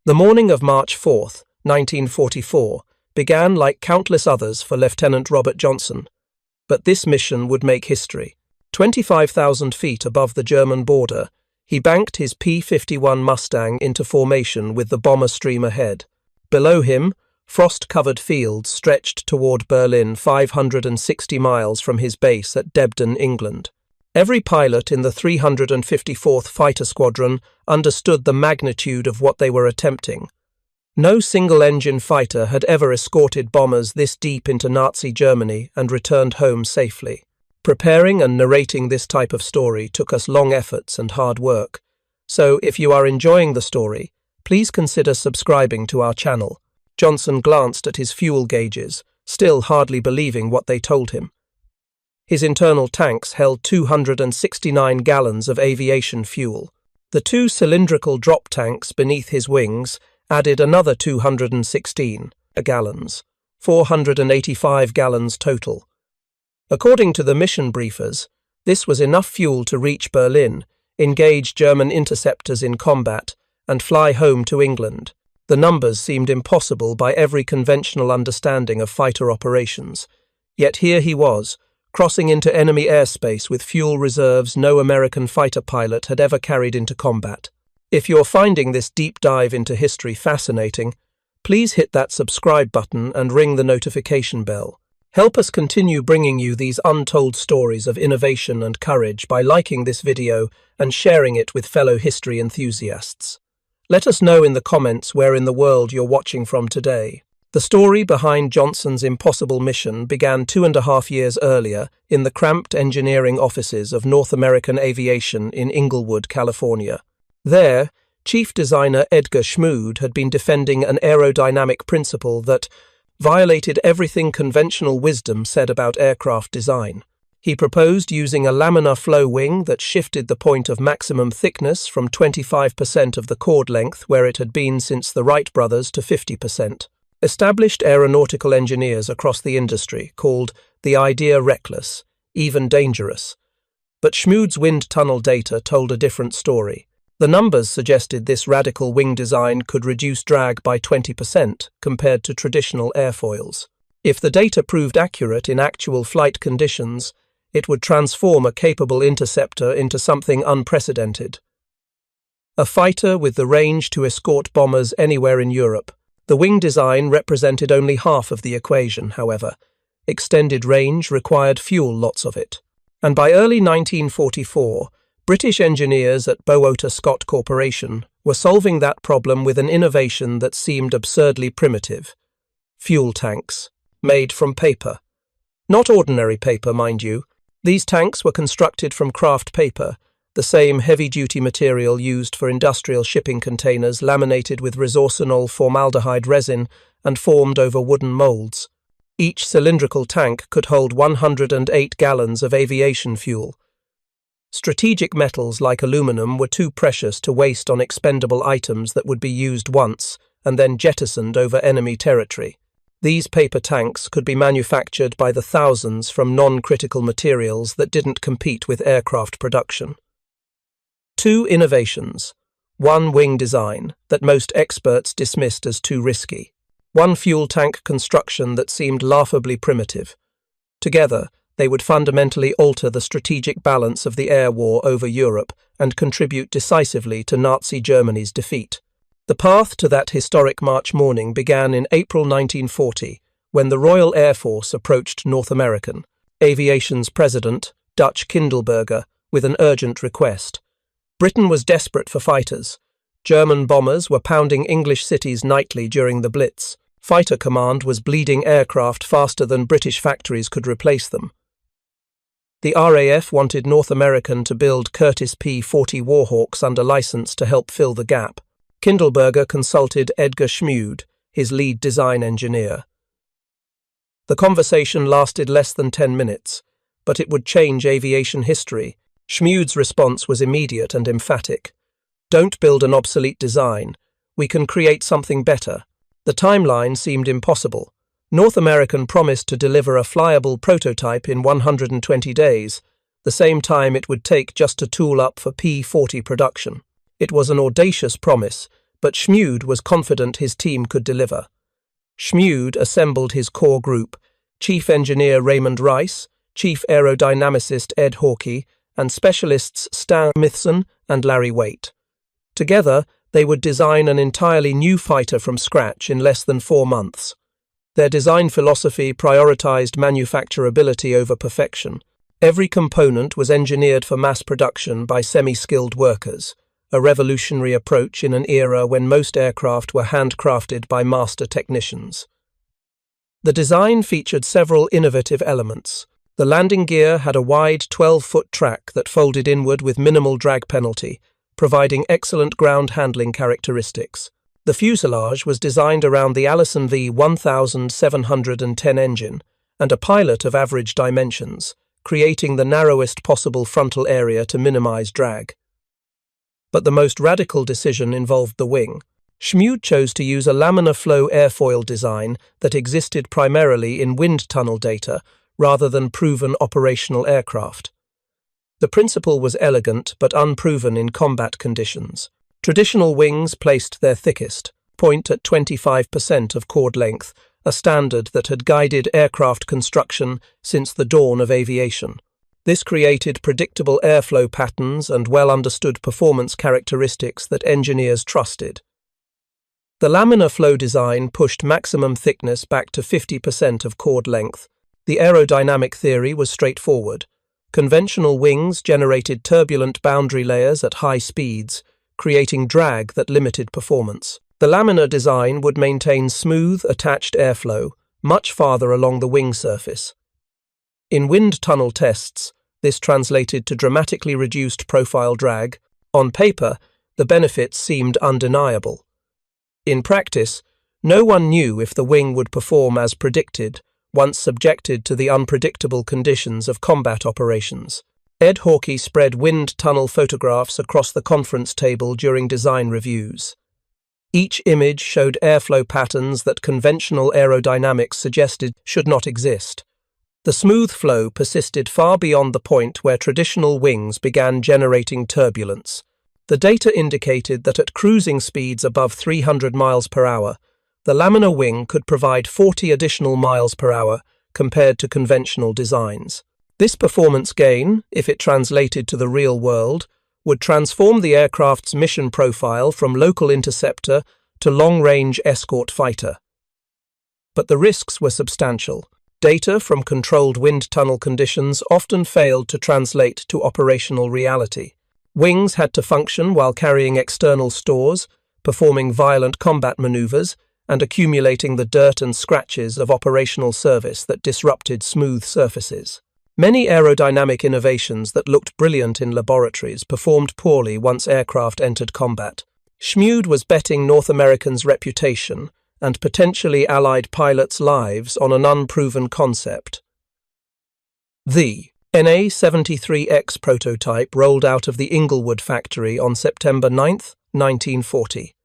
The morning of March 4th, 1944, began like countless others for Lieutenant Robert Johnson. But this mission would make history. 25,000 feet above the German border, he banked his P-51 Mustang into formation with the bomber stream ahead. Below him, frost-covered fields stretched toward Berlin 560 miles from his base at Debden, England. Every pilot in the 354th Fighter Squadron understood the magnitude of what they were attempting. No single-engine fighter had ever escorted bombers this deep into Nazi Germany and returned home safely. Preparing and narrating this type of story took us long efforts and hard work. So, if you are enjoying the story, please consider subscribing to our channel. Johnson glanced at his fuel gauges, still hardly believing what they told him. His internal tanks held 269 gallons of aviation fuel. The two cylindrical drop tanks beneath his wings added another 216 gallons, 485 gallons total. According to the mission briefers, this was enough fuel to reach Berlin, engage German interceptors in combat, and fly home to England. The numbers seemed impossible by every conventional understanding of fighter operations. Yet here he was, crossing into enemy airspace with fuel reserves no American fighter pilot had ever carried into combat. If you're finding this deep dive into history fascinating, please hit that subscribe button and ring the notification bell. Help us continue bringing you these untold stories of innovation and courage by liking this video and sharing it with fellow history enthusiasts. Let us know in the comments where in the world you're watching from today. The story behind Johnson's impossible mission began 2.5 years earlier in the cramped engineering offices of North American Aviation in Inglewood, California. There, chief designer Edgar Schmued had been defending an aerodynamic principle that violated everything conventional wisdom said about aircraft design. He proposed using a laminar flow wing that shifted the point of maximum thickness from 25% of the chord length where it had been since the Wright brothers to 50%. Established aeronautical engineers across the industry called the idea reckless, even dangerous. But Schmued's wind tunnel data told a different story. The numbers suggested this radical wing design could reduce drag by 20% compared to traditional airfoils. If the data proved accurate in actual flight conditions, it would transform a capable interceptor into something unprecedented. A fighter with the range to escort bombers anywhere in Europe. The wing design represented only half of the equation, however. Extended range required fuel, lots of it. And by early 1944, British engineers at Bowater Scott Corporation were solving that problem with an innovation that seemed absurdly primitive. Fuel tanks, made from paper. Not ordinary paper, mind you. These tanks were constructed from kraft paper, the same heavy-duty material used for industrial shipping containers laminated with resorcinol formaldehyde resin and formed over wooden molds. Each cylindrical tank could hold 108 gallons of aviation fuel. Strategic metals like aluminum were too precious to waste on expendable items that would be used once and then jettisoned over enemy territory. These paper tanks could be manufactured by the thousands from non-critical materials that didn't compete with aircraft production. Two innovations. One wing design that most experts dismissed as too risky. One fuel tank construction that seemed laughably primitive. Together, they would fundamentally alter the strategic balance of the air war over Europe and contribute decisively to Nazi Germany's defeat. The path to that historic March morning began in April 1940, when the Royal Air Force approached North American Aviation's president, Dutch Kindleberger, with an urgent request. Britain was desperate for fighters. German bombers were pounding English cities nightly during the Blitz. Fighter command was bleeding aircraft faster than British factories could replace them. The RAF wanted North American to build Curtiss P-40 Warhawks under license to help fill the gap. Kindleberger consulted Edgar Schmued, his lead design engineer. The conversation lasted less than 10 minutes, but it would change aviation history. Schmued's response was immediate and emphatic. Don't build an obsolete design. We can create something better. The timeline seemed impossible. North American promised to deliver a flyable prototype in 120 days, the same time it would take just to tool up for P-40 production. It was an audacious promise, but Schmued was confident his team could deliver. Schmued assembled his core group: Chief Engineer Raymond Rice, Chief Aerodynamicist Ed Hawkey, and specialists Stan Smithson and Larry Waite. Together, they would design an entirely new fighter from scratch in less than 4 months. Their design philosophy prioritized manufacturability over perfection. Every component was engineered for mass production by semi-skilled workers, a revolutionary approach in an era when most aircraft were handcrafted by master technicians. The design featured several innovative elements. The landing gear had a wide 12-foot track that folded inward with minimal drag penalty, providing excellent ground handling characteristics. The fuselage was designed around the Allison V1710 engine and a pilot of average dimensions, creating the narrowest possible frontal area to minimize drag. But the most radical decision involved the wing. Schmued chose to use a laminar flow airfoil design that existed primarily in wind tunnel data rather than proven operational aircraft. The principle was elegant but unproven in combat conditions. Traditional wings placed their thickest point at 25% of chord length, a standard that had guided aircraft construction since the dawn of aviation. This created predictable airflow patterns and well-understood performance characteristics that engineers trusted. The laminar flow design pushed maximum thickness back to 50% of chord length. The aerodynamic theory was straightforward. Conventional wings generated turbulent boundary layers at high speeds, creating drag that limited performance. The laminar design would maintain smooth, attached airflow much farther along the wing surface. In wind tunnel tests, this translated to dramatically reduced profile drag. On paper, the benefits seemed undeniable. In practice, no one knew if the wing would perform as predicted once subjected to the unpredictable conditions of combat operations. Ed Hawkey spread wind tunnel photographs across the conference table during design reviews. Each image showed airflow patterns that conventional aerodynamics suggested should not exist. The smooth flow persisted far beyond the point where traditional wings began generating turbulence. The data indicated that at cruising speeds above 300 miles per hour, the laminar wing could provide 40 additional miles per hour compared to conventional designs. This performance gain, if it translated to the real world, would transform the aircraft's mission profile from local interceptor to long-range escort fighter. But the risks were substantial. Data from controlled wind tunnel conditions often failed to translate to operational reality. Wings had to function while carrying external stores, performing violent combat maneuvers, and accumulating the dirt and scratches of operational service that disrupted smooth surfaces. Many aerodynamic innovations that looked brilliant in laboratories performed poorly once aircraft entered combat. Schmued was betting North American's reputation and potentially allied pilots' lives on an unproven concept. The NA-73X prototype rolled out of the Inglewood factory on September 9, 1940.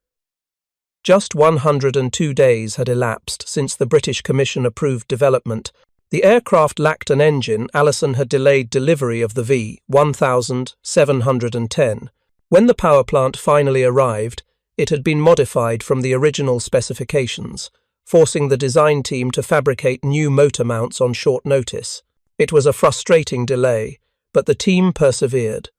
Just 102 days had elapsed since the British Commission approved development. The aircraft lacked an engine. Allison had delayed delivery of the V1710. When the power plant finally arrived, it had been modified from the original specifications, forcing the design team to fabricate new motor mounts on short notice. It was a frustrating delay, but the team persevered.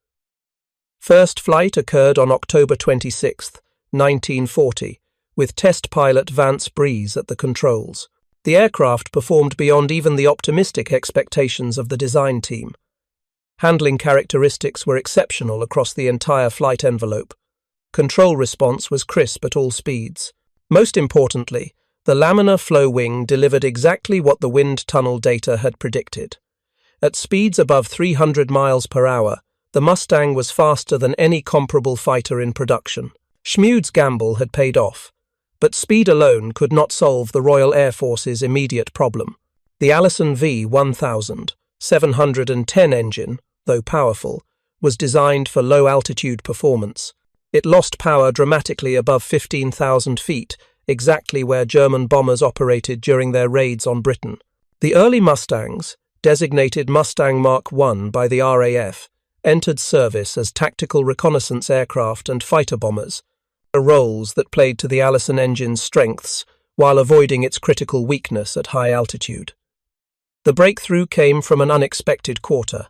First flight occurred on October 26, 1940, with test pilot Vance Breeze at the controls. The aircraft performed beyond even the optimistic expectations of the design team. Handling characteristics were exceptional across the entire flight envelope. Control response was crisp at all speeds. Most importantly, the laminar flow wing delivered exactly what the wind tunnel data had predicted. At speeds above 300 miles per hour, the Mustang was faster than any comparable fighter in production. Schmued's gamble had paid off, but speed alone could not solve the Royal Air Force's immediate problem. The Allison V1710 engine, though powerful, was designed for low-altitude performance. It lost power dramatically above 15,000 feet, exactly where German bombers operated during their raids on Britain. The early Mustangs, designated Mustang Mark I by the RAF, entered service as tactical reconnaissance aircraft and fighter bombers. roles that played to the Allison engine's strengths while avoiding its critical weakness at high altitude. The breakthrough came from an unexpected quarter.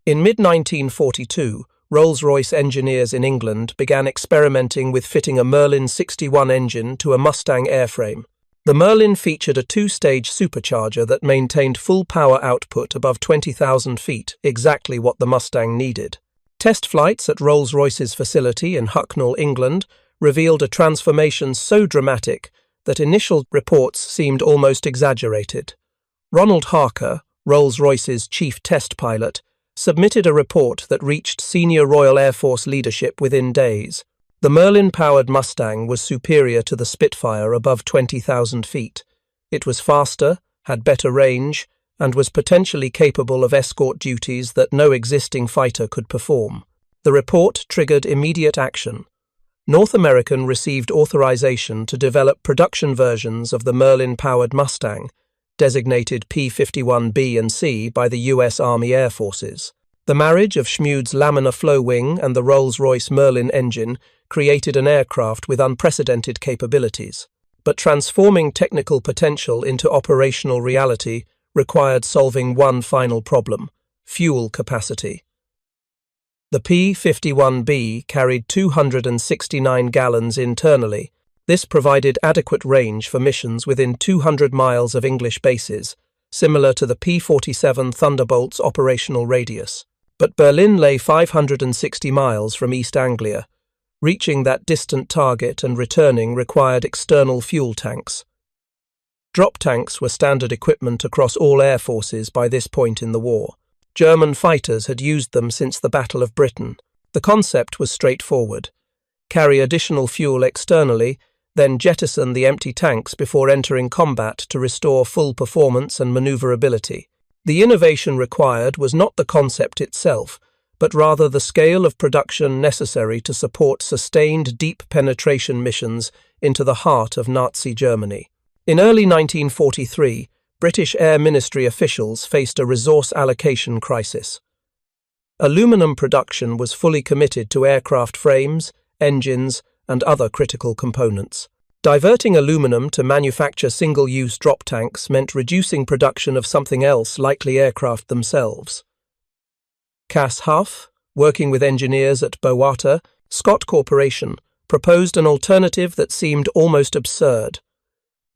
In mid-1942, Rolls-Royce engineers in England began experimenting with fitting a Merlin 61 engine to a Mustang airframe. The Merlin featured a two-stage supercharger that maintained full power output above 20,000 feet, exactly what the Mustang needed. Test flights at Rolls-Royce's facility in Hucknall, England, revealed a transformation so dramatic that initial reports seemed almost exaggerated. Ronald Harker, Rolls-Royce's chief test pilot, submitted a report that reached senior Royal Air Force leadership within days. The Merlin-powered Mustang was superior to the Spitfire above 20,000 feet. It was faster, had better range, and was potentially capable of escort duties that no existing fighter could perform. The report triggered immediate action. North American received authorization to develop production versions of the Merlin-powered Mustang, designated P-51B and C by the U.S. Army Air Forces. The marriage of Schmued's laminar flow wing and the Rolls-Royce Merlin engine created an aircraft with unprecedented capabilities. But transforming technical potential into operational reality required solving one final problem: fuel capacity. The P-51B carried 269 gallons internally. This provided adequate range for missions within 200 miles of English bases, similar to the P-47 Thunderbolt's operational radius. But Berlin lay 560 miles from East Anglia. Reaching that distant target and returning required external fuel tanks. Drop tanks were standard equipment across all air forces by this point in the war. German fighters had used them since the Battle of Britain. The concept was straightforward: carry additional fuel externally, then jettison the empty tanks before entering combat to restore full performance and maneuverability. The innovation required was not the concept itself, but rather the scale of production necessary to support sustained deep penetration missions into the heart of Nazi Germany. In early 1943, British Air Ministry officials faced a resource allocation crisis. Aluminum production was fully committed to aircraft frames, engines, and other critical components. Diverting aluminum to manufacture single-use drop tanks meant reducing production of something else, likely aircraft themselves. Cass Huff, working with engineers at WWII, Scott Corporation, proposed an alternative that seemed almost absurd: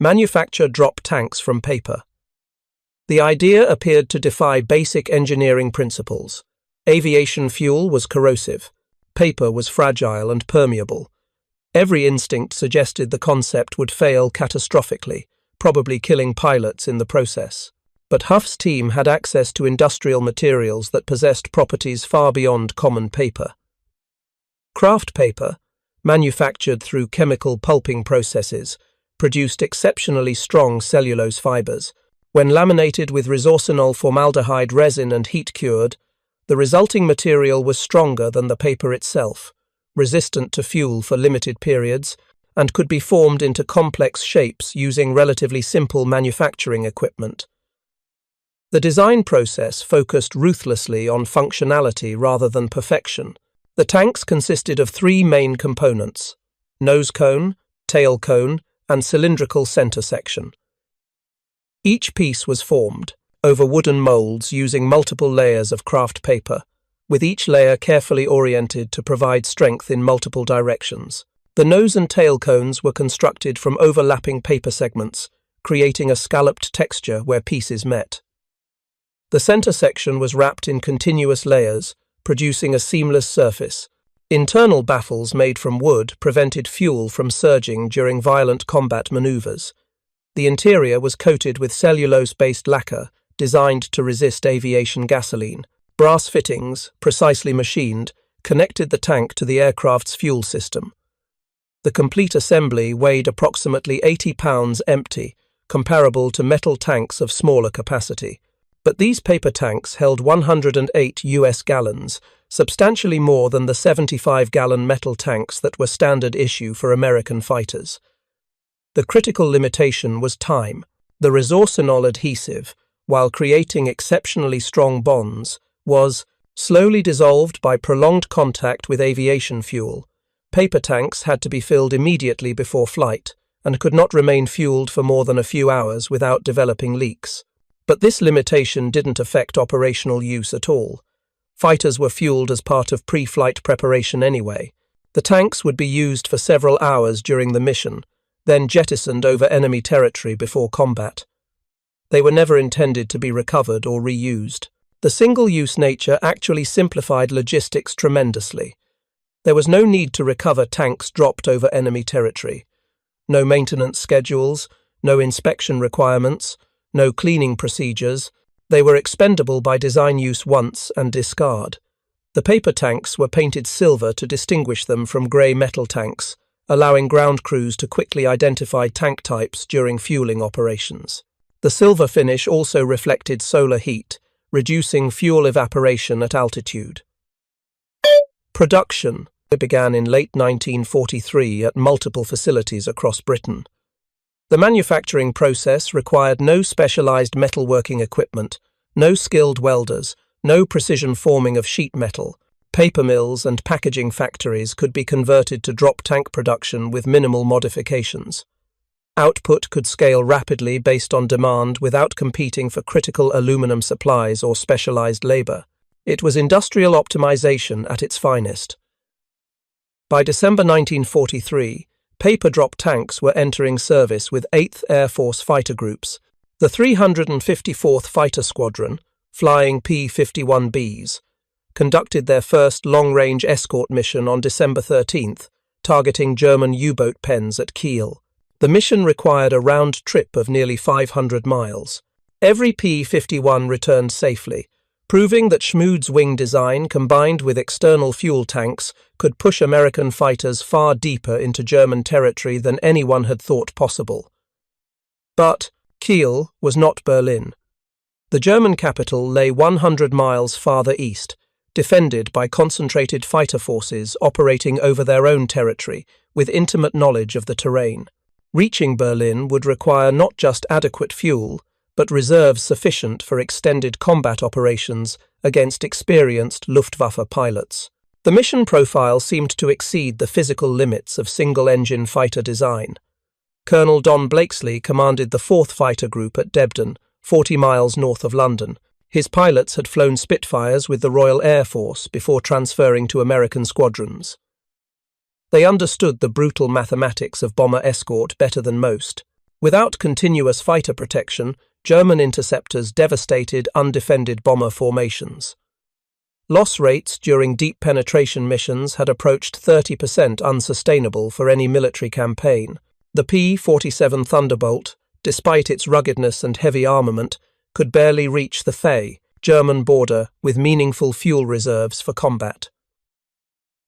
manufacture drop tanks from paper. The idea appeared to defy basic engineering principles. Aviation fuel was corrosive. Paper was fragile and permeable. Every instinct suggested the concept would fail catastrophically, probably killing pilots in the process. But Huff's team had access to industrial materials that possessed properties far beyond common paper. Kraft paper, manufactured through chemical pulping processes, produced exceptionally strong cellulose fibers. When laminated with resorcinol formaldehyde resin and heat-cured, the resulting material was stronger than the paper itself, resistant to fuel for limited periods, and could be formed into complex shapes using relatively simple manufacturing equipment. The design process focused ruthlessly on functionality rather than perfection. The tanks consisted of three main components: nose cone, tail cone, and cylindrical center section. Each piece was formed over wooden molds using multiple layers of kraft paper, with each layer carefully oriented to provide strength in multiple directions. The nose and tail cones were constructed from overlapping paper segments, creating a scalloped texture where pieces met. The center section was wrapped in continuous layers, producing a seamless surface. Internal baffles made from wood prevented fuel from surging during violent combat maneuvers. The interior was coated with cellulose-based lacquer designed to resist aviation gasoline. Brass fittings, precisely machined, connected the tank to the aircraft's fuel system. The complete assembly weighed approximately 80 pounds empty, comparable to metal tanks of smaller capacity. But these paper tanks held 108 US gallons, substantially more than the 75-gallon metal tanks that were standard issue for American fighters. The critical limitation was time. The resorcinol adhesive, while creating exceptionally strong bonds, was slowly dissolved by prolonged contact with aviation fuel. paper tanks had to be filled immediately before flight and could not remain fueled for more than a few hours without developing leaks. But this limitation didn't affect operational use at all. Fighters were fueled as part of pre-flight preparation anyway. The tanks would be used for several hours during the mission, then jettisoned over enemy territory before combat. They were never intended to be recovered or reused. The single-use nature actually simplified logistics tremendously. There was no need to recover tanks dropped over enemy territory. No maintenance schedules, no inspection requirements, no cleaning procedures. They were expendable by design use once and discard. The paper tanks were painted silver to distinguish them from grey metal tanks, allowing ground crews to quickly identify tank types during fueling operations. The silver finish also reflected solar heat, reducing fuel evaporation at altitude. Production began in late 1943 at multiple facilities across Britain. The manufacturing process required no specialized metalworking equipment, no skilled welders, no precision forming of sheet metal. Paper mills and packaging factories could be converted to drop tank production with minimal modifications. Output could scale rapidly based on demand without competing for critical aluminum supplies or specialized labor. It was industrial optimization at its finest. By December 1943, paper drop tanks were entering service with 8th Air Force fighter groups. The 354th Fighter Squadron, flying P-51Bs, conducted their first long-range escort mission on December 13th, targeting German U-boat pens at Kiel. The mission required a round trip of nearly 500 miles. Every P-51 returned safely, proving that Schmued's wing design, combined with external fuel tanks, could push American fighters far deeper into German territory than anyone had thought possible. But Kiel was not Berlin. The German capital lay 100 miles farther east, defended by concentrated fighter forces operating over their own territory with intimate knowledge of the terrain. Reaching Berlin would require not just adequate fuel, but reserves sufficient for extended combat operations against experienced Luftwaffe pilots. The mission profile seemed to exceed the physical limits of single-engine fighter design. Colonel Don Blakesley commanded the 4th Fighter Group at Debden, 40 miles north of London. His pilots had flown Spitfires with the Royal Air Force before transferring to American squadrons. They understood the brutal mathematics of bomber escort better than most. Without continuous fighter protection, German interceptors devastated undefended bomber formations. Loss rates during deep penetration missions had approached 30% unsustainable for any military campaign. The P-47 Thunderbolt, despite its ruggedness and heavy armament, could barely reach the Fey, German border with meaningful fuel reserves for combat.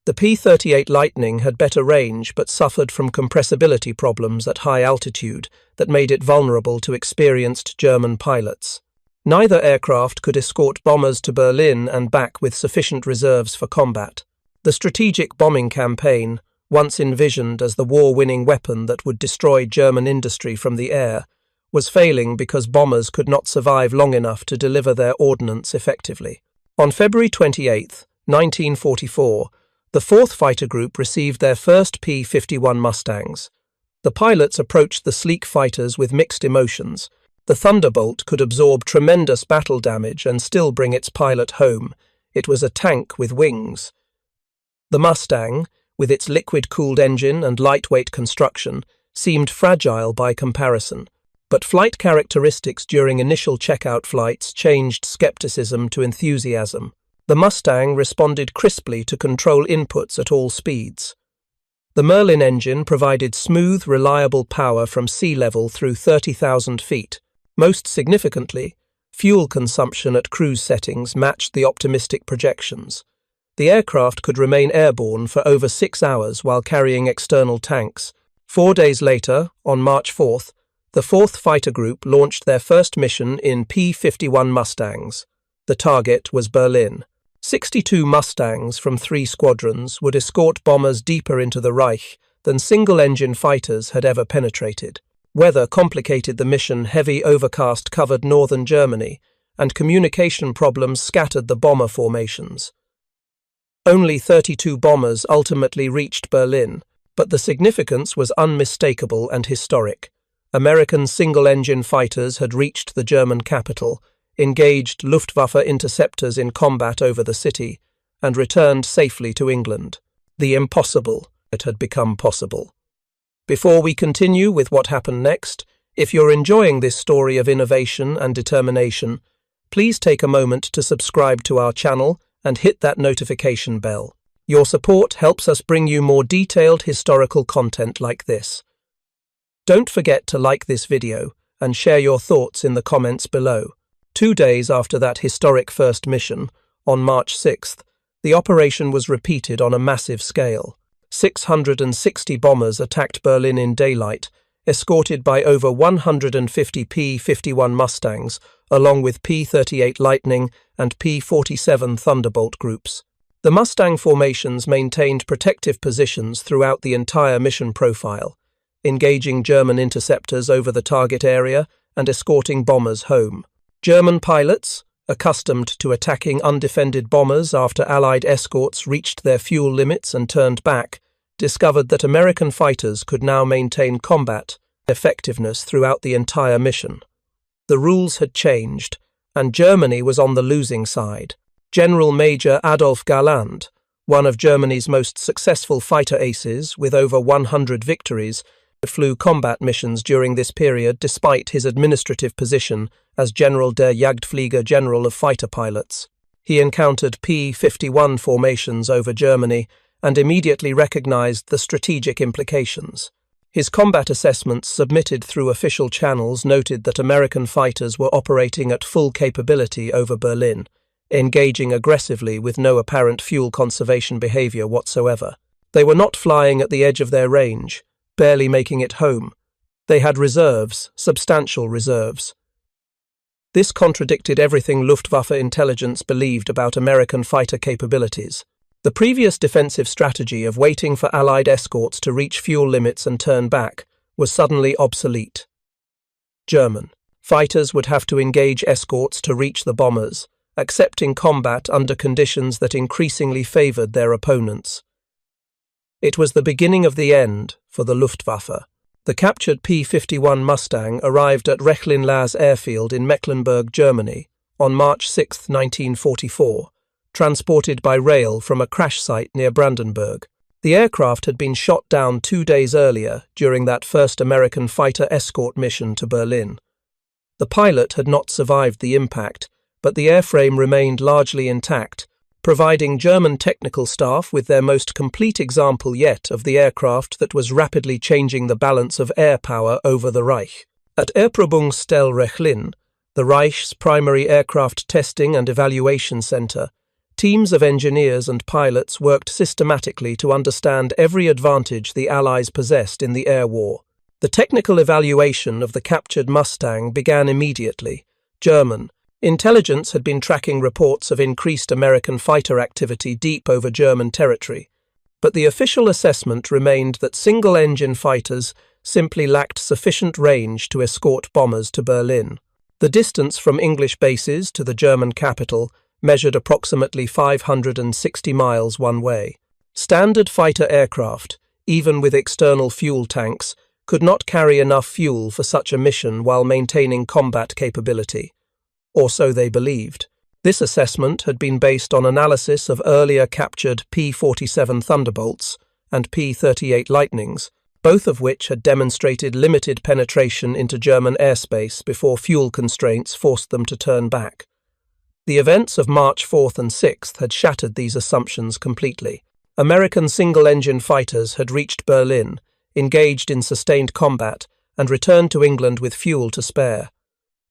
The P-38 Lightning had better range but suffered from compressibility problems at high altitude that made it vulnerable to experienced German pilots. Neither aircraft could escort bombers to Berlin and back with sufficient reserves for combat. The strategic bombing campaign, once envisioned as the war-winning weapon that would destroy German industry from the air, was failing because bombers could not survive long enough to deliver their ordnance effectively. On February 28, 1944, the 4th Fighter Group received their first P-51 Mustangs. The pilots approached the sleek fighters with mixed emotions. The Thunderbolt could absorb tremendous battle damage and still bring its pilot home. It was a tank with wings. The Mustang, with its liquid-cooled engine and lightweight construction, seemed fragile by comparison. But flight characteristics during initial checkout flights changed skepticism to enthusiasm. The Mustang responded crisply to control inputs at all speeds. The Merlin engine provided smooth, reliable power from sea level through 30,000 feet. Most significantly, fuel consumption at cruise settings matched the optimistic projections. The aircraft could remain airborne for over 6 hours while carrying external tanks. 4 days later, on March 4th, the 4th Fighter Group launched their first mission in P-51 Mustangs. The target was Berlin. 62 Mustangs from 3 squadrons would escort bombers deeper into the Reich than single-engine fighters had ever penetrated. Weather complicated the mission. Heavy overcast covered northern Germany, and communication problems scattered the bomber formations. Only 32 bombers ultimately reached Berlin, but the significance was unmistakable and historic. American single-engine fighters had reached the German capital, engaged Luftwaffe interceptors in combat over the city, and returned safely to England. The impossible had become possible. Before we continue with what happened next, if you're enjoying this story of innovation and determination, please take a moment to subscribe to our channel and hit that notification bell. Your support helps us bring you more detailed historical content like this. Don't forget to like this video and share your thoughts in the comments below. 2 days after that historic first mission, on March 6th, the operation was repeated on a massive scale. 660 bombers attacked Berlin in daylight, escorted by over 150 P-51 Mustangs, along with P-38 Lightning and P-47 Thunderbolt groups. The Mustang formations maintained protective positions throughout the entire mission profile, engaging German interceptors over the target area and escorting bombers home. German pilots, accustomed to attacking undefended bombers after Allied escorts reached their fuel limits and turned back, discovered that American fighters could now maintain combat effectiveness throughout the entire mission. The rules had changed, and Germany was on the losing side. General Major Adolf Galland, one of Germany's most successful fighter aces with over 100 victories, flew combat missions during this period despite his administrative position as General der Jagdflieger General of fighter pilots. He encountered P-51 formations over Germany and immediately recognized the strategic implications. His combat assessments submitted through official channels noted that American fighters were operating at full capability over Berlin, engaging aggressively with no apparent fuel conservation behavior whatsoever. They were not flying at the edge of their range, barely making it home. They had reserves, substantial reserves. This contradicted everything Luftwaffe intelligence believed about American fighter capabilities. The previous defensive strategy of waiting for Allied escorts to reach fuel limits and turn back was suddenly obsolete. German fighters would have to engage escorts to reach the bombers, accepting combat under conditions that increasingly favored their opponents. It was the beginning of the end for the Luftwaffe. The captured P-51 Mustang arrived at Rechlin-Las airfield in Mecklenburg, Germany, on March 6, 1944, transported by rail from a crash site near Brandenburg. The aircraft had been shot down 2 days earlier during that first American fighter escort mission to Berlin. The pilot had not survived the impact, but the airframe remained largely intact, providing German technical staff with their most complete example yet of the aircraft that was rapidly changing the balance of air power over the Reich. At Erprobungsstelle Rechlin, the Reich's primary aircraft testing and evaluation center, teams of engineers and pilots worked systematically to understand every advantage the Allies possessed in the air war. The technical evaluation of the captured Mustang began immediately. German intelligence had been tracking reports of increased American fighter activity deep over German territory, but the official assessment remained that single-engine fighters simply lacked sufficient range to escort bombers to Berlin. The distance from English bases to the German capital measured approximately 560 miles one way. Standard fighter aircraft, even with external fuel tanks, could not carry enough fuel for such a mission while maintaining combat capability. Or so they believed. This assessment had been based on analysis of earlier captured P-47 Thunderbolts and P-38 Lightnings, both of which had demonstrated limited penetration into German airspace before fuel constraints forced them to turn back. The events of March 4th and 6th had shattered these assumptions completely. American single-engine fighters had reached Berlin, engaged in sustained combat, and returned to England with fuel to spare.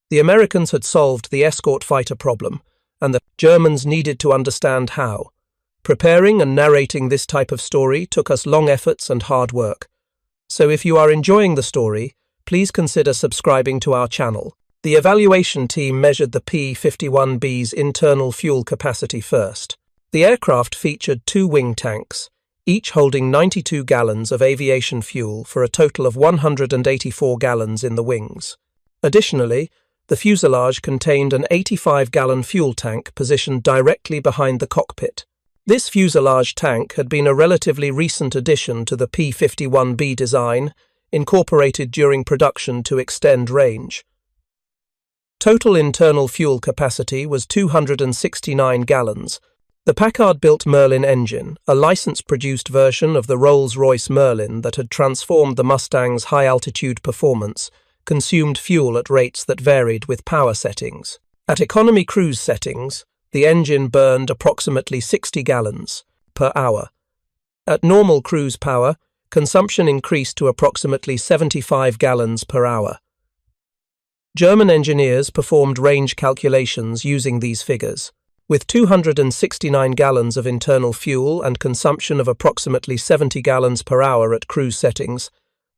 The Americans had solved the escort fighter problem, and the Germans needed to understand how. Preparing and narrating this type of story took us long efforts and hard work. So if you are enjoying the story, please consider subscribing to our channel. The evaluation team measured the P-51B's internal fuel capacity first. The aircraft featured 2 wing tanks, each holding 92 gallons of aviation fuel for a total of 184 gallons in the wings. Additionally, the fuselage contained an 85-gallon fuel tank positioned directly behind the cockpit. This fuselage tank had been a relatively recent addition to the P-51B design, incorporated during production to extend range. Total internal fuel capacity was 269 gallons. The Packard-built Merlin engine, a license-produced version of the Rolls-Royce Merlin that had transformed the Mustang's high-altitude performance, consumed fuel at rates that varied with power settings. At economy cruise settings, the engine burned approximately 60 gallons per hour. At normal cruise power, consumption increased to approximately 75 gallons per hour. German engineers performed range calculations using these figures. With 269 gallons of internal fuel and consumption of approximately 70 gallons per hour at cruise settings,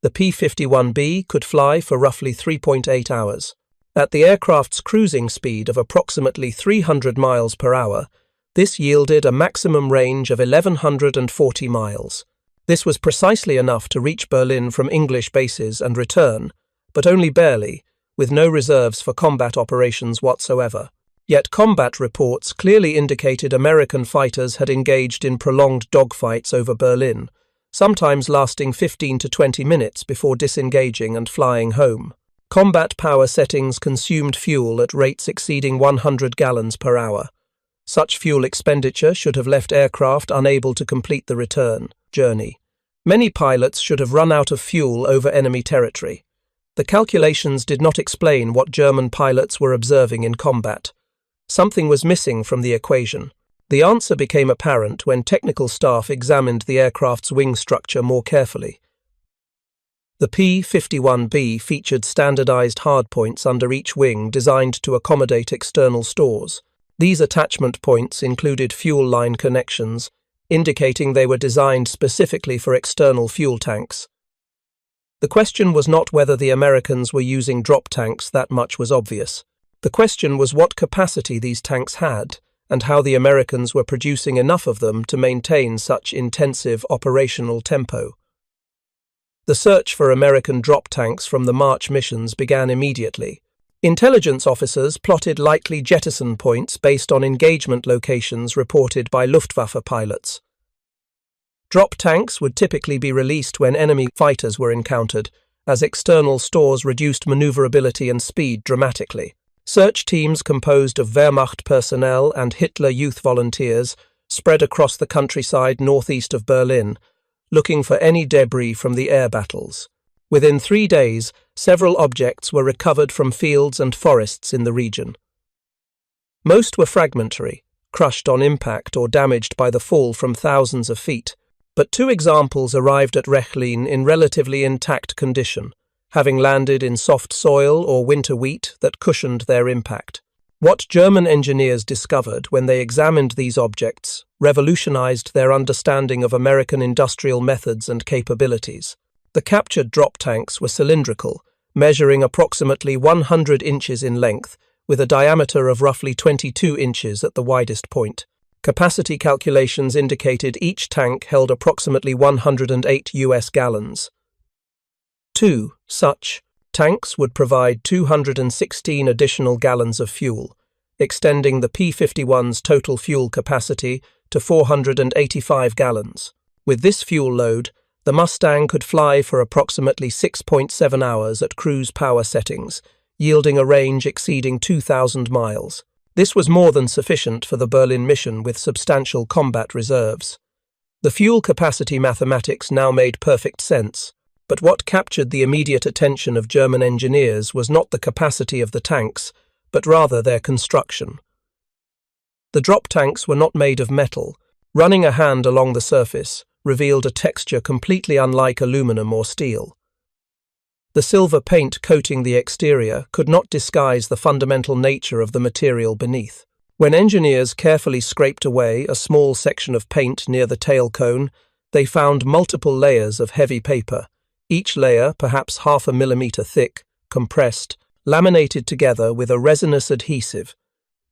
the P-51B could fly for roughly 3.8 hours. At the aircraft's cruising speed of approximately 300 miles per hour, this yielded a maximum range of 1,140 miles. This was precisely enough to reach Berlin from English bases and return, but only barely, with no reserves for combat operations whatsoever. Yet combat reports clearly indicated American fighters had engaged in prolonged dogfights over Berlin, sometimes lasting 15 to 20 minutes before disengaging and flying home. Combat power settings consumed fuel at rates exceeding 100 gallons per hour. Such fuel expenditure should have left aircraft unable to complete the return journey. Many pilots should have run out of fuel over enemy territory. The calculations did not explain what German pilots were observing in combat. Something was missing from the equation. The answer became apparent when technical staff examined the aircraft's wing structure more carefully. The P-51B featured standardized hardpoints under each wing designed to accommodate external stores. These attachment points included fuel line connections, indicating they were designed specifically for external fuel tanks. The question was not whether the Americans were using drop tanks, that much was obvious. The question was what capacity these tanks had, and how the Americans were producing enough of them to maintain such intensive operational tempo. The search for American drop tanks from the March missions began immediately. Intelligence officers plotted likely jettison points based on engagement locations reported by Luftwaffe pilots. Drop tanks would typically be released when enemy fighters were encountered, as external stores reduced maneuverability and speed dramatically. Search teams composed of Wehrmacht personnel and Hitler Youth volunteers spread across the countryside northeast of Berlin, looking for any debris from the air battles. Within 3 days, several objects were recovered from fields and forests in the region. Most were fragmentary, crushed on impact or damaged by the fall from thousands of feet, but 2 examples arrived at Rechlin in relatively intact condition, having landed in soft soil or winter wheat that cushioned their impact. What German engineers discovered when they examined these objects revolutionized their understanding of American industrial methods and capabilities. The captured drop tanks were cylindrical, measuring approximately 100 inches in length, with a diameter of roughly 22 inches at the widest point. Capacity calculations indicated each tank held approximately 108 US gallons. 2 such tanks would provide 216 additional gallons of fuel, extending the P-51's total fuel capacity to 485 gallons. With this fuel load, the Mustang could fly for approximately 6.7 hours at cruise power settings, yielding a range exceeding 2,000 miles. This was more than sufficient for the Berlin mission with substantial combat reserves. The fuel capacity mathematics now made perfect sense, but what captured the immediate attention of German engineers was not the capacity of the tanks, but rather their construction. The drop tanks were not made of metal. Running a hand along the surface revealed a texture completely unlike aluminum or steel. The silver paint coating the exterior could not disguise the fundamental nature of the material beneath. When engineers carefully scraped away a small section of paint near the tail cone, they found multiple layers of heavy paper, each layer perhaps 0.5 millimeter thick, compressed, laminated together with a resinous adhesive.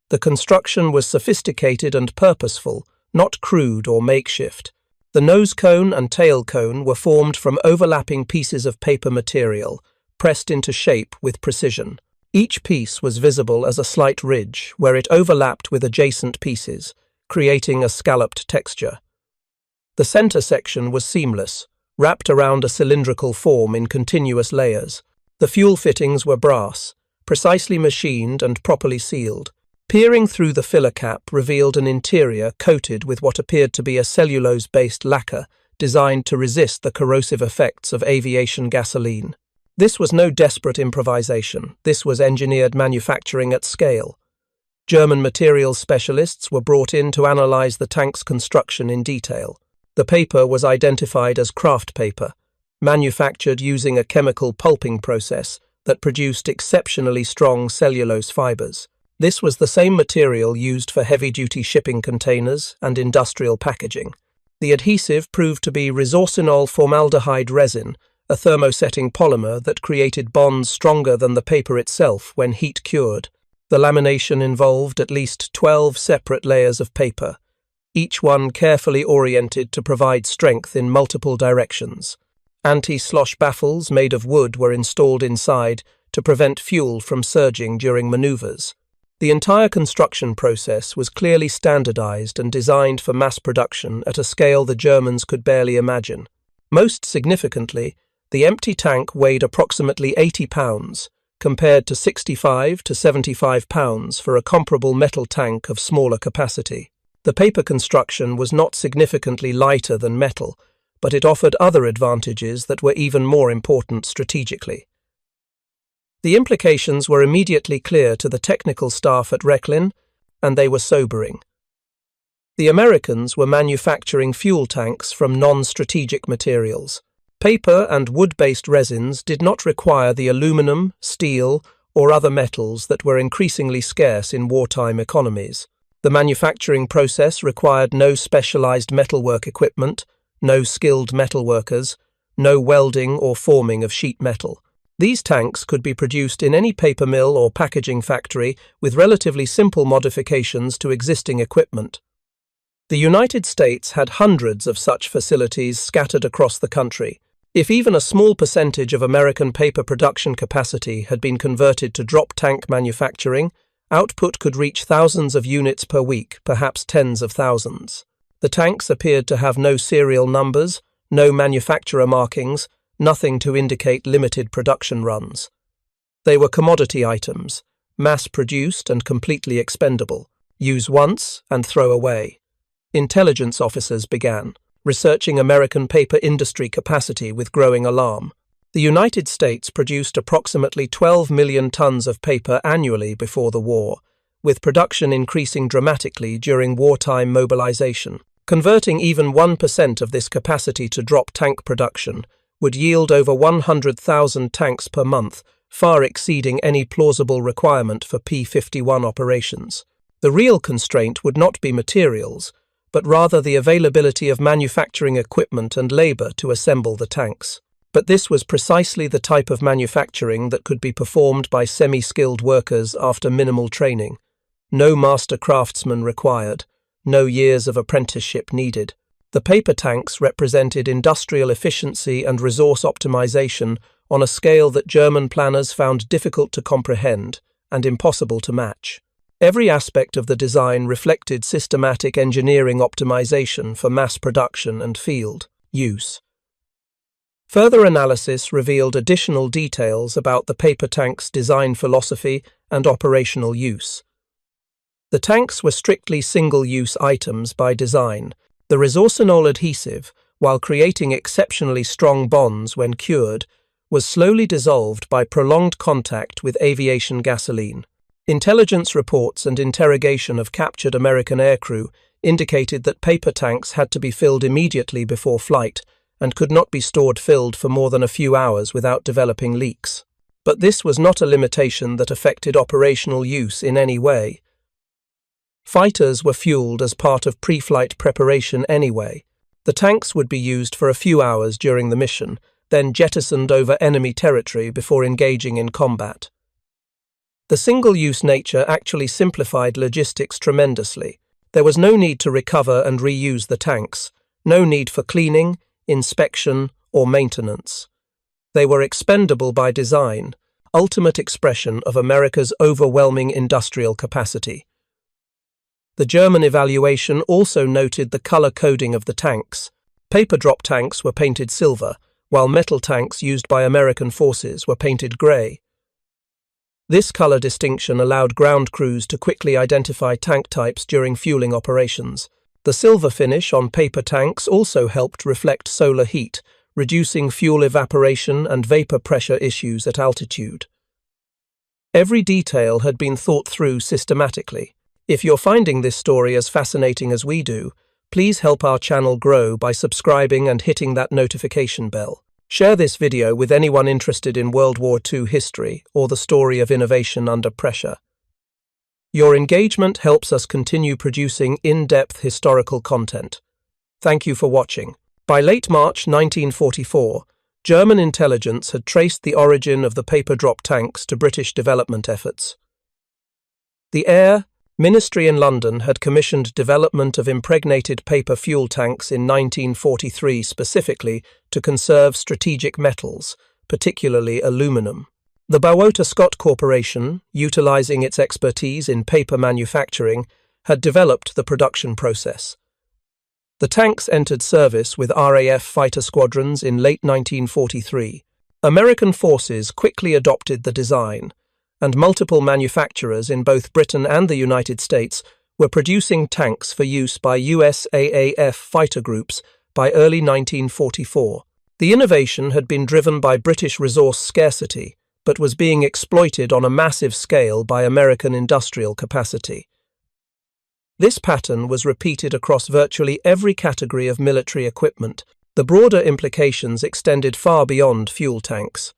The construction was sophisticated and purposeful, not crude or makeshift. The nose cone and tail cone were formed from overlapping pieces of paper material, pressed into shape with precision. Each piece was visible as a slight ridge where it overlapped with adjacent pieces, creating a scalloped texture. The center section was seamless, wrapped around a cylindrical form in continuous layers. The fuel fittings were brass, precisely machined and properly sealed. Peering through the filler cap revealed an interior coated with what appeared to be a cellulose-based lacquer designed to resist the corrosive effects of aviation gasoline. This was no desperate improvisation. This was engineered manufacturing at scale. German materials specialists were brought in to analyze the tank's construction in detail. The paper was identified as kraft paper, manufactured using a chemical pulping process that produced exceptionally strong cellulose fibers. This was the same material used for heavy-duty shipping containers and industrial packaging. The adhesive proved to be resorcinol formaldehyde resin, a thermosetting polymer that created bonds stronger than the paper itself when heat-cured. The lamination involved at least 12 separate layers of paper, each one carefully oriented to provide strength in multiple directions. Anti-slosh baffles made of wood were installed inside to prevent fuel from surging during maneuvers. The entire construction process was clearly standardized and designed for mass production at a scale the Germans could barely imagine. Most significantly, the empty tank weighed approximately 80 pounds, compared to 65 to 75 pounds for a comparable metal tank of smaller capacity. The paper construction was not significantly lighter than metal, but it offered other advantages that were even more important strategically. The implications were immediately clear to the technical staff at Rechlin, and they were sobering. The Americans were manufacturing fuel tanks from non-strategic materials. Paper and wood-based resins did not require the aluminum, steel, or other metals that were increasingly scarce in wartime economies. The manufacturing process required no specialized metalwork equipment, no skilled metalworkers, no welding or forming of sheet metal. These tanks could be produced in any paper mill or packaging factory with relatively simple modifications to existing equipment. The United States had hundreds of such facilities scattered across the country. If even a small percentage of American paper production capacity had been converted to drop tank manufacturing, output could reach thousands of units per week, perhaps tens of thousands. The tanks appeared to have no serial numbers, no manufacturer markings, nothing to indicate limited production runs. They were commodity items, mass-produced and completely expendable. Use once and throw away. Intelligence officers began, researching American paper industry capacity with growing alarm. The United States produced approximately 12 million tons of paper annually before the war, with production increasing dramatically during wartime mobilization. Converting even 1% of this capacity to drop tank production would yield over 100,000 tanks per month, far exceeding any plausible requirement for P-51 operations. The real constraint would not be materials, but rather the availability of manufacturing equipment and labor to assemble the tanks. But this was precisely the type of manufacturing that could be performed by semi-skilled workers after minimal training. No master craftsman required, no years of apprenticeship needed. The paper tanks represented industrial efficiency and resource optimization on a scale that German planners found difficult to comprehend and impossible to match. Every aspect of the design reflected systematic engineering optimization for mass production and field use. Further analysis revealed additional details about the paper tank's design philosophy and operational use. The tanks were strictly single-use items by design. The resorcinol adhesive, while creating exceptionally strong bonds when cured, was slowly dissolved by prolonged contact with aviation gasoline. Intelligence reports and interrogation of captured American aircrew indicated that paper tanks had to be filled immediately before flight and could not be stored filled for more than a few hours without developing leaks. But this was not a limitation that affected operational use in any way. Fighters were fueled as part of pre-flight preparation anyway. The tanks would be used for a few hours during the mission, then jettisoned over enemy territory before engaging in combat. The single-use nature actually simplified logistics tremendously. There was no need to recover and reuse the tanks, no need for cleaning, inspection, or maintenance. They were expendable by design, ultimate expression of America's overwhelming industrial capacity. The German evaluation also noted the color coding of the tanks. Paper drop tanks were painted silver, while metal tanks used by American forces were painted grey. This color distinction allowed ground crews to quickly identify tank types during fueling operations. The silver finish on paper tanks also helped reflect solar heat, reducing fuel evaporation and vapor pressure issues at altitude. Every detail had been thought through systematically. If you're finding this story as fascinating as we do, please help our channel grow by subscribing and hitting that notification bell. Share this video with anyone interested in World War II history or the story of innovation under pressure. Your engagement helps us continue producing in-depth historical content. Thank you for watching. By late March 1944, German intelligence had traced the origin of the paper drop tanks to British development efforts. The Air Ministry in London had commissioned development of impregnated paper fuel tanks in 1943 specifically to conserve strategic metals, particularly aluminum. The Bowota Scott Corporation, utilising its expertise in paper manufacturing, had developed the production process. The tanks entered service with RAF fighter squadrons in late 1943. American forces quickly adopted the design, and multiple manufacturers in both Britain and the United States were producing tanks for use by USAAF fighter groups by early 1944. The innovation had been driven by British resource scarcity, but was being exploited on a massive scale by American industrial capacity. This pattern was repeated across virtually every category of military equipment. The broader implications extended far beyond fuel tanks.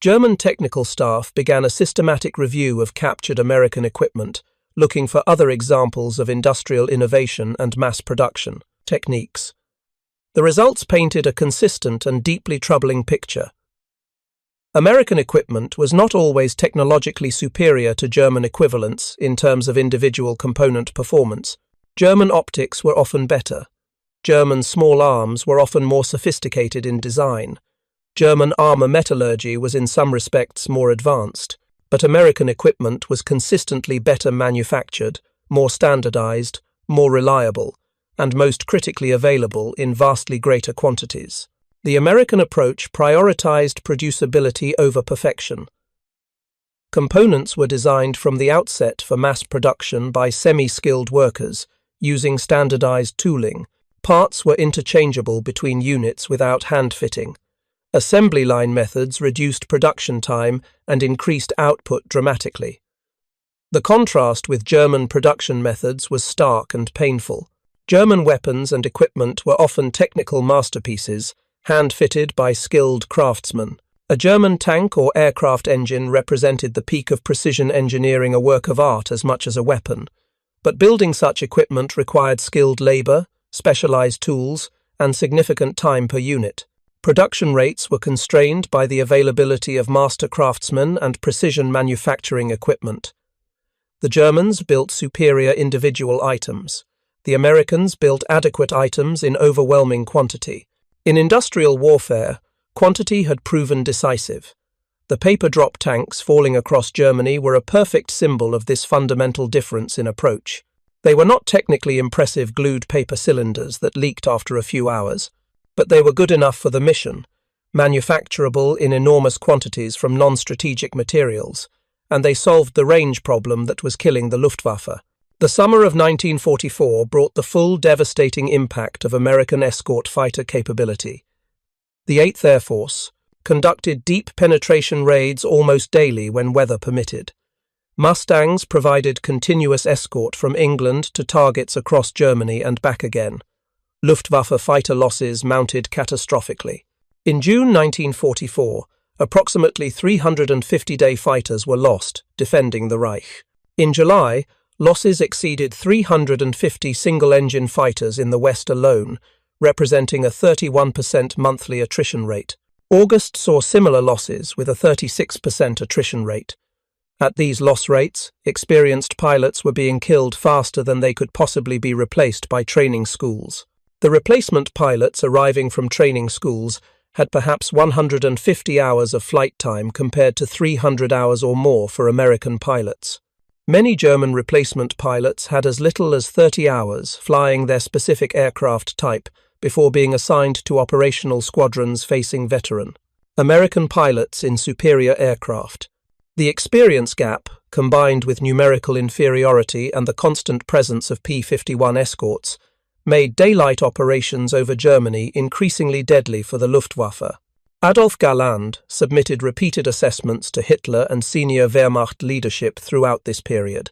German technical staff began a systematic review of captured American equipment, looking for other examples of industrial innovation and mass production techniques. The results painted a consistent and deeply troubling picture. American equipment was not always technologically superior to German equivalents in terms of individual component performance. German optics were often better. German small arms were often more sophisticated in design. German armor metallurgy was in some respects more advanced, but American equipment was consistently better manufactured, more standardized, more reliable, and most critically available in vastly greater quantities. The American approach prioritized producibility over perfection. Components were designed from the outset for mass production by semi-skilled workers, using standardized tooling. Parts were interchangeable between units without hand-fitting. Assembly line methods reduced production time and increased output dramatically. The contrast with German production methods was stark and painful. German weapons and equipment were often technical masterpieces, hand-fitted by skilled craftsmen. A German tank or aircraft engine represented the peak of precision engineering, a work of art as much as a weapon. But building such equipment required skilled labor, specialized tools, and significant time per unit. Production rates were constrained by the availability of master craftsmen and precision manufacturing equipment. The Germans built superior individual items. The Americans built adequate items in overwhelming quantity. In industrial warfare, quantity had proven decisive. The paper drop tanks falling across Germany were a perfect symbol of this fundamental difference in approach. They were not technically impressive glued paper cylinders that leaked after a few hours, but they were good enough for the mission, manufacturable in enormous quantities from non-strategic materials, and they solved the range problem that was killing the Luftwaffe. The summer of 1944 brought the full devastating impact of American escort fighter capability. The 8th Air Force conducted deep penetration raids almost daily when weather permitted. Mustangs provided continuous escort from England to targets across Germany and back again. Luftwaffe fighter losses mounted catastrophically. In June 1944, approximately 350-day fighters were lost, defending the Reich. In July, losses exceeded 350 single-engine fighters in the West alone, representing a 31% monthly attrition rate. August saw similar losses with a 36% attrition rate. At these loss rates, experienced pilots were being killed faster than they could possibly be replaced by training schools. The replacement pilots arriving from training schools had perhaps 150 hours of flight time compared to 300 hours or more for American pilots. Many German replacement pilots had as little as 30 hours flying their specific aircraft type before being assigned to operational squadrons facing veteran American pilots in superior aircraft. The experience gap, combined with numerical inferiority and the constant presence of P-51 escorts, made daylight operations over Germany increasingly deadly for the Luftwaffe. Adolf Galland submitted repeated assessments to Hitler and senior Wehrmacht leadership throughout this period.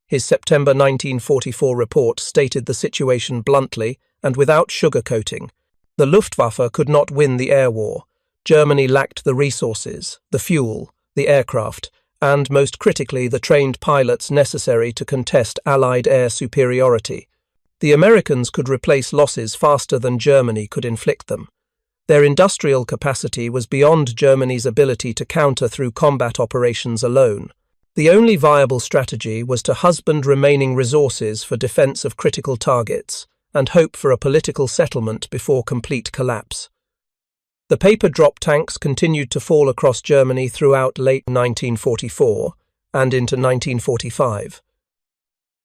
His September 1944 report stated the situation bluntly and without sugarcoating. The Luftwaffe could not win the air war. Germany lacked the resources, the fuel, the aircraft, and, most critically, the trained pilots necessary to contest Allied air superiority. The Americans could replace losses faster than Germany could inflict them. Their industrial capacity was beyond Germany's ability to counter through combat operations alone. The only viable strategy was to husband remaining resources for defense of critical targets and hope for a political settlement before complete collapse. The paper drop tanks continued to fall across Germany throughout late 1944 and into 1945.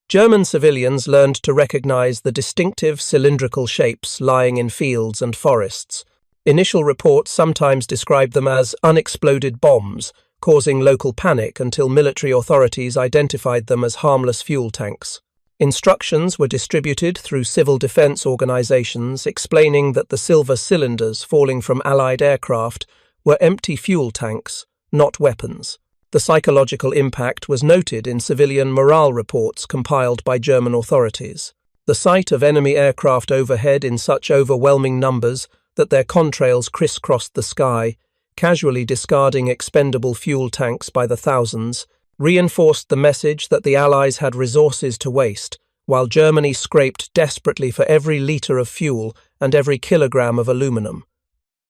German civilians learned to recognize the distinctive cylindrical shapes lying in fields and forests. Initial reports sometimes described them as unexploded bombs, causing local panic until military authorities identified them as harmless fuel tanks. Instructions were distributed through civil defense organizations explaining that the silver cylinders falling from Allied aircraft were empty fuel tanks, not weapons. The psychological impact was noted in civilian morale reports compiled by German authorities. The sight of enemy aircraft overhead in such overwhelming numbers that their contrails crisscrossed the sky, casually discarding expendable fuel tanks by the thousands, reinforced the message that the Allies had resources to waste, while Germany scraped desperately for every litre of fuel and every kilogram of aluminum.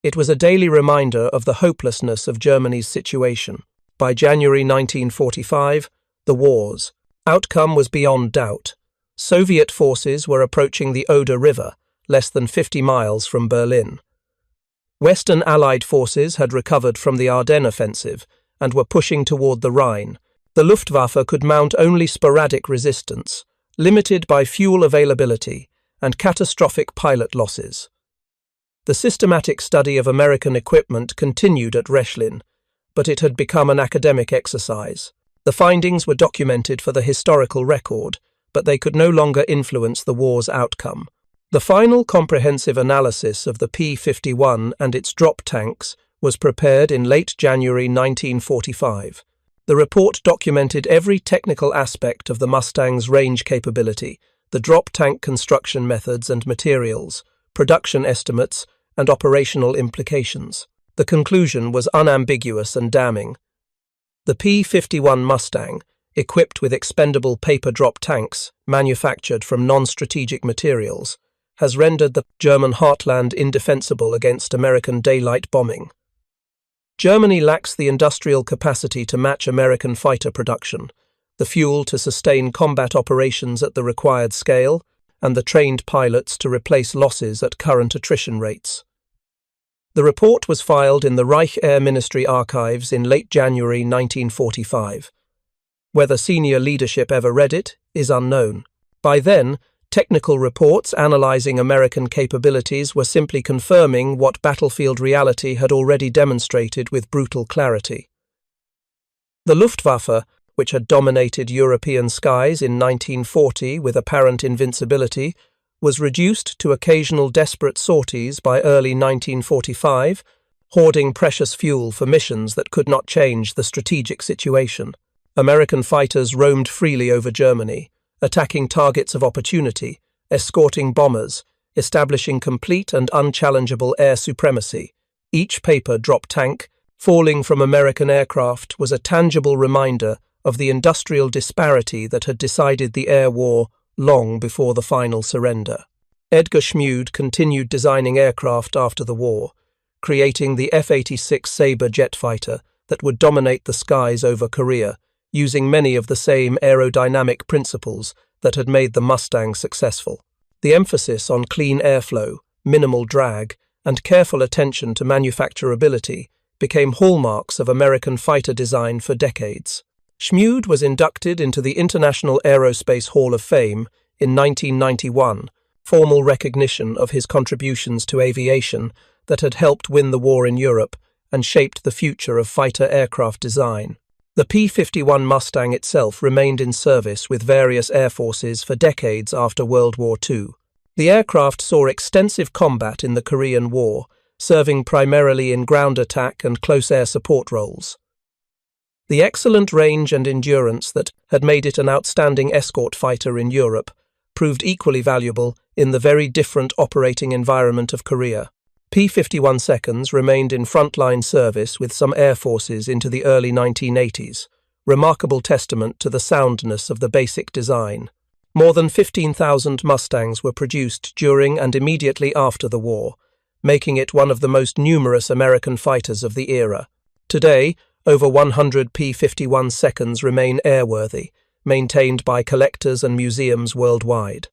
It was a daily reminder of the hopelessness of Germany's situation. By January 1945, the war's outcome was beyond doubt. Soviet forces were approaching the Oder River, less than 50 miles from Berlin. Western Allied forces had recovered from the Ardennes offensive and were pushing toward the Rhine. The Luftwaffe could mount only sporadic resistance, limited by fuel availability and catastrophic pilot losses. The systematic study of American equipment continued at Rechlin, but it had become an academic exercise. The findings were documented for the historical record, but they could no longer influence the war's outcome. The final comprehensive analysis of the P-51 and its drop tanks was prepared in late January 1945. The report documented every technical aspect of the Mustang's range capability, the drop tank construction methods and materials, production estimates, and operational implications. The conclusion was unambiguous and damning. The P-51 Mustang, equipped with expendable paper drop tanks manufactured from non-strategic materials, has rendered the German heartland indefensible against American daylight bombing. Germany lacks the industrial capacity to match American fighter production, the fuel to sustain combat operations at the required scale, and the trained pilots to replace losses at current attrition rates. The report was filed in the Reich Air Ministry archives in late January 1945. Whether senior leadership ever read it is unknown. By then, technical reports analyzing American capabilities were simply confirming what battlefield reality had already demonstrated with brutal clarity. The Luftwaffe, which had dominated European skies in 1940 with apparent invincibility, was reduced to occasional desperate sorties by early 1945, hoarding precious fuel for missions that could not change the strategic situation. American fighters roamed freely over Germany, attacking targets of opportunity, escorting bombers, establishing complete and unchallengeable air supremacy. Each paper drop tank falling from American aircraft was a tangible reminder of the industrial disparity that had decided the air war long before the final surrender. Edgar Schmued continued designing aircraft after the war, creating the F-86 Sabre jet fighter that would dominate the skies over Korea, using many of the same aerodynamic principles that had made the Mustang successful. The emphasis on clean airflow, minimal drag, and careful attention to manufacturability became hallmarks of American fighter design for decades. Schmued was inducted into the International Aerospace Hall of Fame in 1991, formal recognition of his contributions to aviation that had helped win the war in Europe and shaped the future of fighter aircraft design. The P-51 Mustang itself remained in service with various air forces for decades after World War II. The aircraft saw extensive combat in the Korean War, serving primarily in ground attack and close air support roles. The excellent range and endurance that had made it an outstanding escort fighter in Europe proved equally valuable in the very different operating environment of Korea. P-51 seconds remained in frontline service with some air forces into the early 1980s, remarkable testament to the soundness of the basic design. More than 15,000 Mustangs were produced during and immediately after the war, making it one of the most numerous American fighters of the era. Today, over 100 P-51 seconds remain airworthy, maintained by collectors and museums worldwide.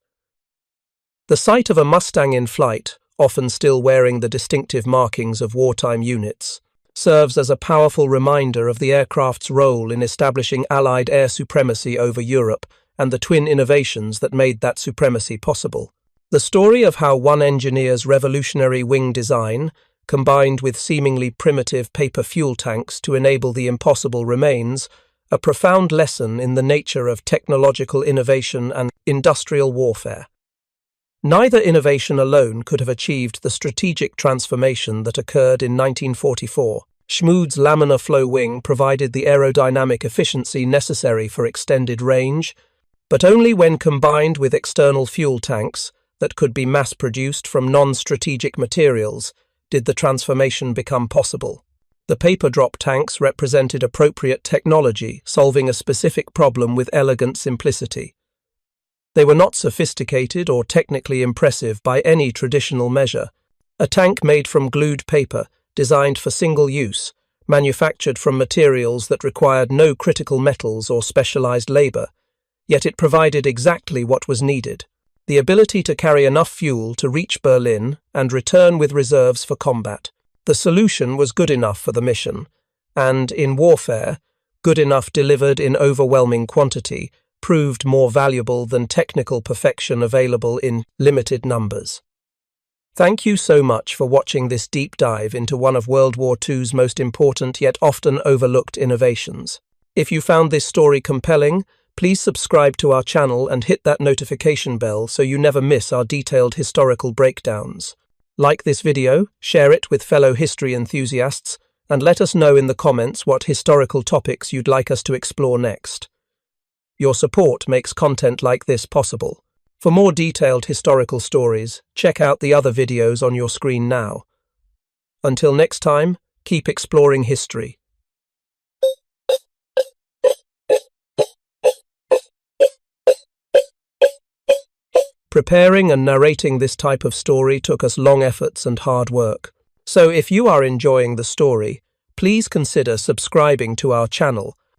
The sight of a Mustang in flight, often still wearing the distinctive markings of wartime units, serves as a powerful reminder of the aircraft's role in establishing Allied air supremacy over Europe and the twin innovations that made that supremacy possible. The story of how one engineer's revolutionary wing design, combined with seemingly primitive paper fuel tanks to enable the impossible, remains a profound lesson in the nature of technological innovation and industrial warfare. Neither innovation alone could have achieved the strategic transformation that occurred in 1944. Schmued's laminar flow wing provided the aerodynamic efficiency necessary for extended range, but only when combined with external fuel tanks that could be mass-produced from non-strategic materials did the transformation become possible. The paper drop tanks represented appropriate technology, solving a specific problem with elegant simplicity. They were not sophisticated or technically impressive by any traditional measure. A tank made from glued paper, designed for single use, manufactured from materials that required no critical metals or specialized labor, yet it provided exactly what was needed: the ability to carry enough fuel to reach Berlin and return with reserves for combat. The solution was good enough for the mission, and, in warfare, good enough delivered in overwhelming quantity proved more valuable than technical perfection available in limited numbers. Thank you so much for watching this deep dive into one of World War II's most important yet often overlooked innovations. If you found this story compelling, please subscribe to our channel and hit that notification bell so you never miss our detailed historical breakdowns. Like this video, share it with fellow history enthusiasts, and let us know in the comments what historical topics you'd like us to explore next. Your support makes content like this possible. For more detailed historical stories, check out the other videos on your screen now. Until next time, keep exploring history. Preparing and narrating this type of story took us long efforts and hard work. So if you are enjoying the story, please consider subscribing to our channel